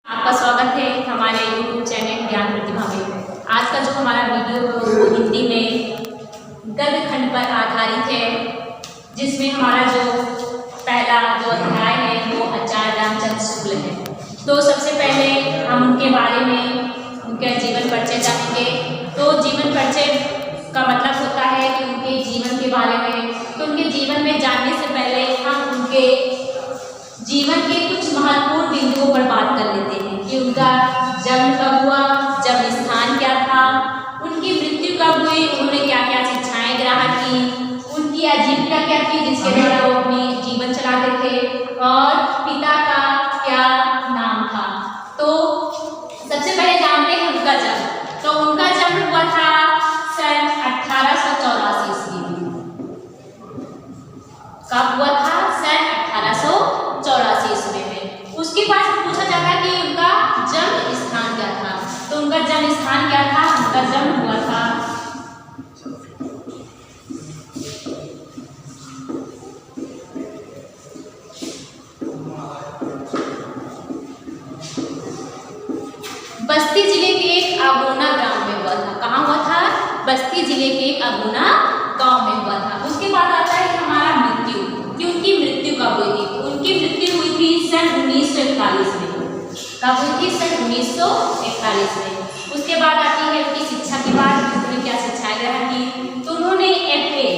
आपका स्वागत है हमारे YouTube चैनल ज्ञान प्रतिभा में। आज का जो हमारा वीडियो है वो हिंदी में गद्य खंड पर आधारित है, जिसमें हमारा जो पहला जो अध्याय है वो आचार्य रामचंद्र शुक्ल है। तो सबसे पहले हम उनके बारे में उनके जीवन परिचय जानेंगे। तो जीवन परिचय का मतलब होता है कि उनके जीवन के बारे में, तो उनके जीवन में जानने से पहले हम उनके जीवन के कुछ महत्वपूर्ण बिंदुओं पर बात कर लेते हैं कि उनका जन्म कब हुआ, जन्म स्थान क्या था, उनकी मृत्यु कब हुई, उन्होंने क्या क्या शिक्षाएं ग्रहण की, उनकी आजीविका क्या थी जिसके द्वारा वो अपनी जीवन चलाते थे, और पिता का क्या नाम था। तो सबसे पहले जानते हैं उनका जन्म। तो उनका जन्म हुआ था सन 1884 ईस्वी में। कब हुआ था? सन 1884 ईस्वी में। उसके बाद पूछा जाता है कि उनका जन्म स्थान क्या था। तो उनका जन्म स्थान क्या था? उनका जन्म हुआ था बस्ती जिले के एक अगोना गांव में हुआ था। कहाँ हुआ था? बस्ती जिले के एक अगोना गांव में हुआ था। उसके बाद आता है हमारा मृत्यु, कि उनकी मृत्यु कब हुई थी। उनकी मृत्यु हुई थी सन 1941 में। कब हुई थी? सन 1941 में। उसके बाद आती है उनकी शिक्षा की बात, उन्होंने क्या शिक्षाएं ग्रहण की। तो उन्होंने FA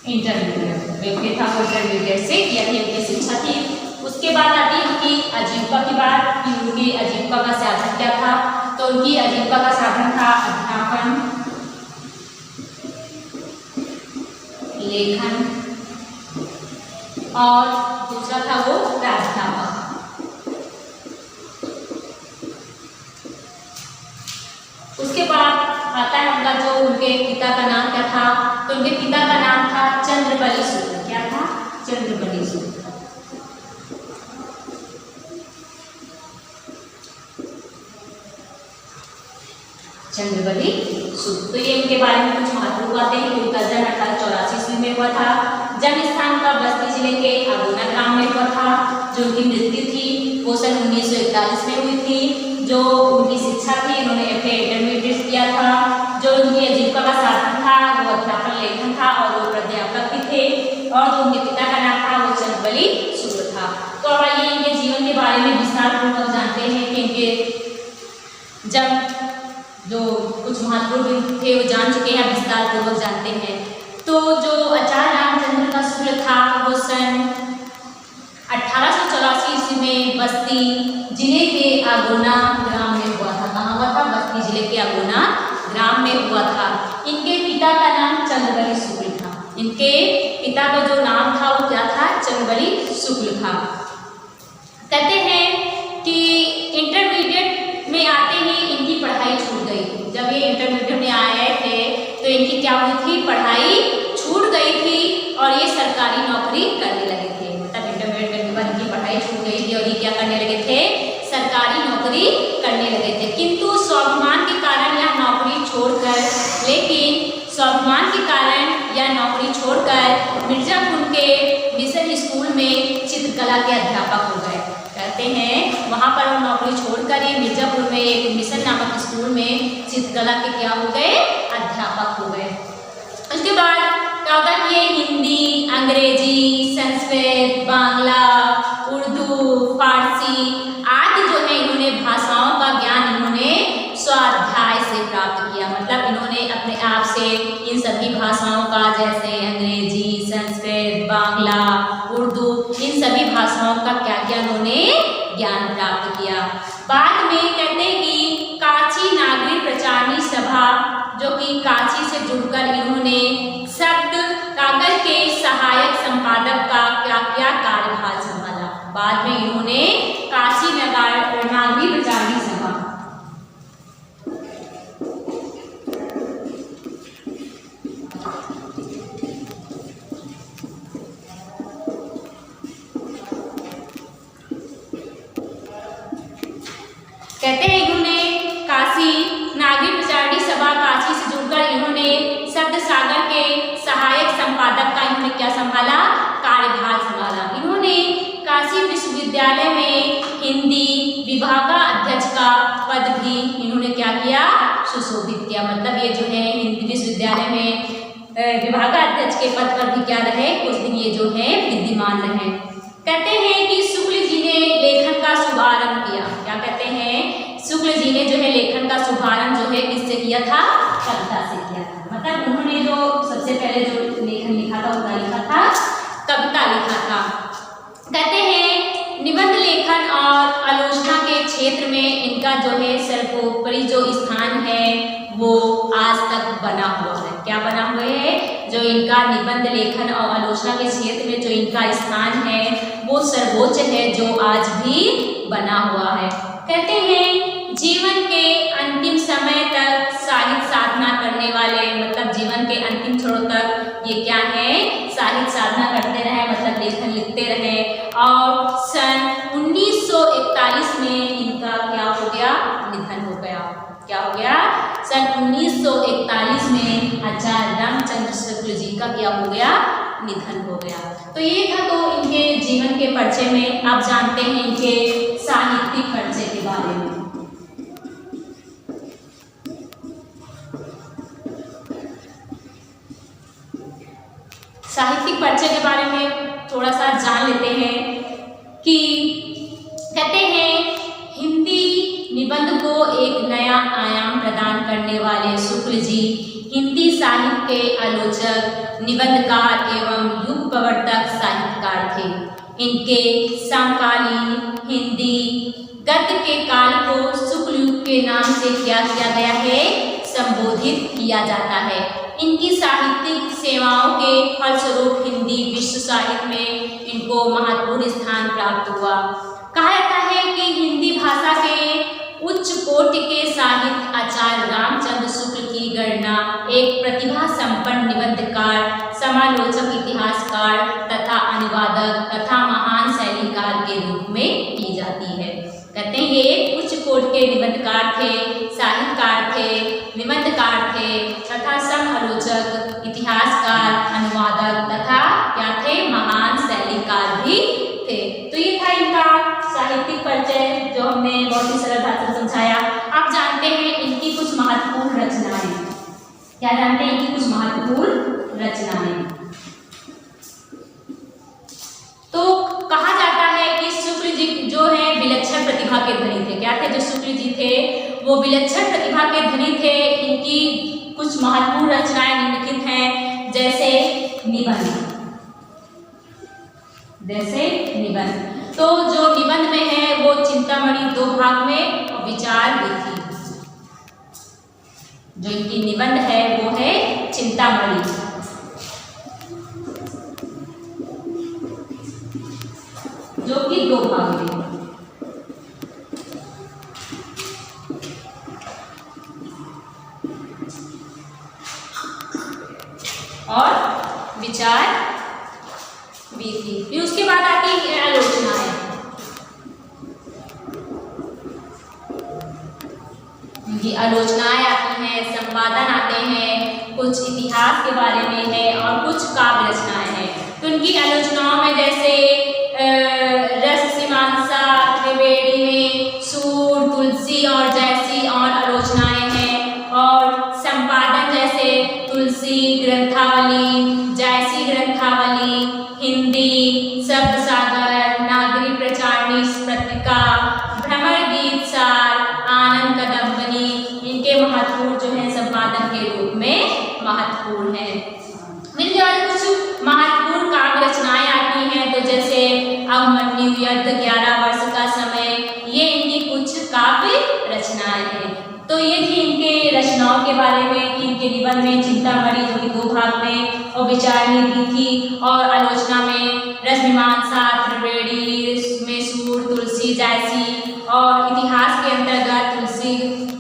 इंटरमीडिएट था, वो इंटरमीडिएट से किया थी, उनकी शिक्षा थी। उसके बाद आती है उनकी आजीविका की बात, कि उनकी आजीविका का साधन क्या था। तो उनकी आजीविका का साधन था अध्यापन, लेखन, और दूसरा था वो प्राध्यापक। उसके बाद आता है उनका जो उनके पिता का नाम क्या था। तो उनके पिता का नाम था चंद्रबली शुक्ल। क्या था? चंद्रबली शुक्ल। चंद्रबली शुक्ल। तो ये उनके बारे में कुछ महत्वपूर्ण बातें हैं। उनका जन्म 1884 ईस्वी में हुआ था। जन्म स्थान का बस्ती जिले के अगोना ग्राम में हुआ था। जो उनकी मृत्यु थी वो सन 1941 में हुई थी। जो उनकी शिक्षा थी, उन्होंने FA इंटरमीडिएट किया था। जो उनकी आजीविका का साधन था वो अध्यापन, लेखन था, और वो प्राध्यापक भी थे। और जो उनके पिता का नाम था वो चंद्रबली शुक्ल था। तो अब आइए इनके जीवन के बारे में विस्तार पूर्वक जानते हैं कि इनके जब जो कुछ महत्वपूर्ण थे वो जान चुके हैं, विस्तार पूर्वक जानते हैं। तो जो आचार्य रामचंद्र का शुक्ल था वो सन 1884 ईस्वी में बस्ती जिले के अगोना ग्राम में हुआ था। कहाँ हुआ था? बस्ती जिले के अगोना ग्राम में हुआ था। इनके पिता का नाम चंद्रबली शुक्ल था। इनके पिता का जो नाम था वो क्या था? चंद्रबली शुक्ल था। कहते हैं कि इंटरमीडिएट में आते ही इनकी पढ़ाई छूट गई। जब ये इंटरमीडिएट में आए थे तो इनकी क्या हुई थी? पढ़ाई छूट गई थी और ये सरकारी नौकरी करने लगे थे। मतलब इंटरमीडिएट करने के बाद इनकी पढ़ाई छूट गई थी और ये क्या करने लगे थे? सरकारी नौकरी करने लगे थे। किंतु स्वाभिमान के कारण यह नौकरी छोड़कर, स्वाभिमान के कारण यह नौकरी छोड़कर मिर्जापुर के मिशन स्कूल में चित्रकला के अध्यापक हो गए। कहते हैं वहाँ पर वो नौकरी छोड़कर ये मिर्जापुर में एक मिशन नामक स्कूल में चित्रकला के क्या हो गए? अध्यापक हो गए। उसके बाद क्या होता है? ये हिंदी, अंग्रेजी, संस्कृत, बांग्ला, उर्दू, फारसी आदि जो है इन्होंने भाषाओं का ज्ञान इन्होंने स्वाध्याय से प्राप्त किया। मतलब इन्होंने अपने आप से इन सभी भाषाओं का, जैसे अंग्रेजी, संस्कृत, बांग्ला, उर्दू, इन सभी भाषाओं का क्या किया? इन्होंने ज्ञान प्राप्त किया। बाद में कहते हैं कि काची नागरिक प्रचारणी सभा, जो कि काची से जुड़कर इन्होंने शब्द कागज के सहायक संपादक का क्या कार्यभार संभाला। बाद में इन्होंने काशी नागरिक प्रचारणी सभा, कहते हैं इन्होंने काशी नागरिक प्रचारणी सभा काशी से जुड़कर इन्होंने इन्होंने क्या संभाला, कार्यभार संभाला। इन्होंने काशी विश्वविद्यालय में हिंदी विभागाध्यक्ष का पद भी इन्होंने क्या किया, सुशोभित किया। मतलब ये जो है हिंदी विश्वविद्यालय में विभागाध्यक्ष के पद पर भी क्या रहे, कुछ दिन ये जो है विद्यमान रहे। कहते हैं कि शुक्ल जी ने लेखन का शुभारंभ किया। क्या कहते हैं, शुक्ल जी ने जो है लेखन का शुभारंभ जो है किससे किया था, कविता से किया था। मतलब उन्होंने जो सबसे पहले जो लेखन लिखा था उसका लिखा था, कविता लिखा था। कहते हैं निबंध लेखन और आलोचना के क्षेत्र में इनका जो है सर्वोपरि जो स्थान है वो आज तक बना हुआ है। क्या बना हुआ है, जो इनका निबंध लेखन और आलोचना के क्षेत्र में जो इनका स्थान है वो सर्वोच्च है, जो आज भी बना हुआ है। कहते हैं जीवन के अंतिम समय तक साहित्य साधना करने वाले, मतलब जीवन के अंतिम छोर तक ये क्या है, साहित्य साधना करते रहे, मतलब लेखन लिखते रहे। और सन 1941 में इनका क्या हो गया, निधन हो गया। क्या हो गया, सन 1941 में आचार्य रामचंद्र शुक्ल जी का क्या हो गया, निधन हो गया। तो ये था तो इनके जीवन के परिचय में। आप जानते हैं इनके साहित्यिक परिचय के बारे में। साहित्यिक परिचय के बारे में थोड़ा सा जान लेते हैं कि कहते हैं हिंदी निबंध को एक नया आयाम प्रदान करने वाले शुक्ल जी हिंदी साहित्य के आलोचक, निबंधकार एवं युग प्रवर्तक साहित्यकार थे। इनके समकालीन हिंदी गद्य के काल को शुक्ल युग के नाम से क्या किया गया है, संबोधित किया जाता है। इनकी साहित्यिक सेवाओं के फलस्वरूप हिंदी विश्व साहित्य में इनको महत्वपूर्ण स्थान प्राप्त हुआ। कहा जाता है कि हिंदी भाषा के उच्च कोटि के साहित्य आचार्य रामचंद्र शुक्ल की गणना एक प्रतिभा संपन्न निबंधकार, समालोचक, इतिहासकार तथा अनुवादक तथा महान शैलीकार के रूप में की जाती है। कहते हैं ये उच्च कोटि के निबंधकार थे, साहित्यकार थे, निबंधकार थे तथा समालोचक, इतिहासकार, अनुवादक तथा क्या थे, महान शैलीकार भी थे। तो ये था इनका साहित्यिक परिचय जो हमने बहुत ही सरल भाषा में समझाया। आप जानते हैं इनकी कुछ महत्वपूर्ण रचनाएं। क्या जानते हैं इनकी कुछ महत्वपूर्ण रचनाएं? तो कहा जाता है कि शुक्ल जी जो है विलक्षण प्रतिभा के धनी थे। क्या थे, जो शुक्ल जी थे वो विलक्षण प्रतिभा के धनी थे। इनकी कुछ महत्वपूर्ण रचनाएं निम्नलिखित हैं, जैसे निबंध। जैसे निबंध, तो जो निबंध में है वो चिंतामणि 2 भाग में और विचार विधि। जो इनकी निबंध है वो है चिंतामणि, जो कि 2 भाग में। और विचार विधि। फिर उसके बाद आती है आलोचनाएं। इनकी आलोचनाएं आती हैं, संपादन आते हैं, कुछ इतिहास के बारे में है और कुछ काव्य रचनाएं हैं। तो इनकी आलोचनाओं में जैसे रस मीमांसा, त्रिवेणी में सूर, तुलसी और जैसी और आलोचनाएं हैं। और संपादन जैसे तुलसी ग्रंथावली, जैसी ग्रंथावली, हिंदी शब्द सागर, नागरी प्रचारणी पत्रिका, भ्रमर गीत सार, आनंद कदम्बनी, इनके महत्वपूर्ण जो है संपादन के रूप में महत्वपूर्ण है। इनके बाद कुछ महत्वपूर्ण काव्य रचनाएं आती हैं, तो जैसे अभिमन्यु युद्ध, 11 वर्ष का समय, ये इनकी कुछ काव्य रचनाएं हैं। तो ये थी इनके रचनाओं के बारे में कि इनके निबंध में चिंतामणि जो कि 2 भाग में और विचारणी विधि, और आलोचना में रस मीमांसा, त्रिवेणी में सूर, तुलसी, जैसी, और इतिहास के अंतर्गत तुलसी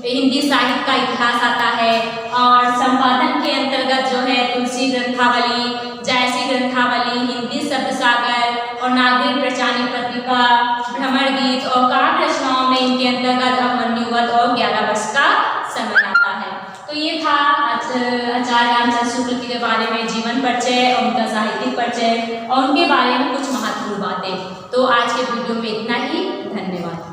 हिंदी साहित्य का इतिहास आता है। और संपादन के अंतर्गत जो है तुलसी ग्रंथावली, जैसी ग्रंथावली, हिंदी शब्द सागर और नागरिक प्रचारणी पत्रिका, भ्रमर गीत, और काव्य रचनाओं में इनके अंतर्गत अभिमन्यु वध और 11 वर्ष का समय आता है। तो ये था आचार्य रामचंद्र शुक्ल शुक्ल के बारे में जीवन परिचय और उनका साहित्यिक परिचय और उनके बारे में कुछ महत्वपूर्ण बातें। तो आज के वीडियो में इतना ही। धन्यवाद।